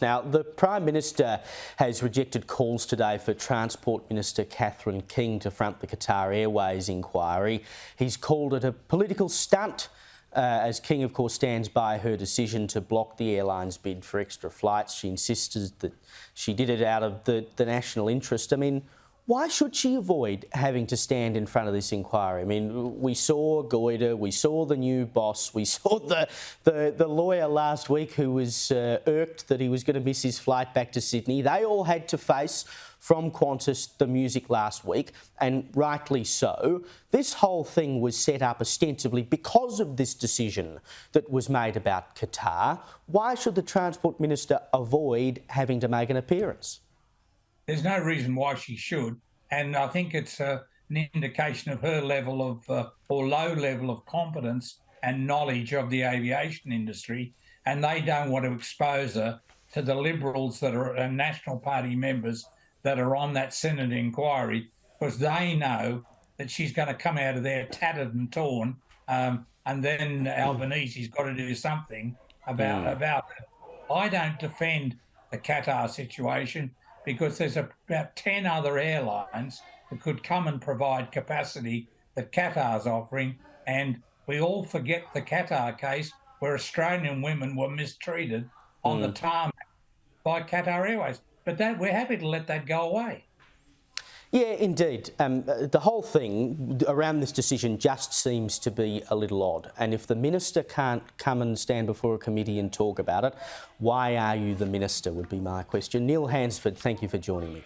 Now, the Prime Minister has rejected calls today for Transport Minister Catherine King to front the Qatar Airways inquiry. He's called it a political stunt, as King, of course, stands by her decision to block the airline's bid for extra flights. She insisted that she did it out of the national interest. I mean, why should she avoid having to stand in front of this inquiry? I mean, we saw Goiter, we saw the new boss, we saw the lawyer last week who was irked that he was going to miss his flight back to Sydney. They all had to face from Qantas the music last week, and rightly so. This whole thing was set up ostensibly because of this decision that was made about Qatar. Why should the Transport Minister avoid having to make an appearance? There's no reason why she should, and I think it's an indication of her level of or low level of competence and knowledge of the aviation industry, and they don't want to expose her to the Liberals that are National Party members that are on that Senate inquiry, because they know that she's going to come out of there tattered and torn, and then Albanese's got to do something about it. I don't defend the Qatar situation, because there's about 10 other airlines that could come and provide capacity that Qatar's offering. And we all forget the Qatar case where Australian women were mistreated on the tarmac by Qatar Airways. But we're happy to let that go away. Yeah, indeed. The whole thing around this decision just seems to be a little odd. And if the minister can't come and stand before a committee and talk about it, why are you the minister, would be my question. Neil Hansford, thank you for joining me.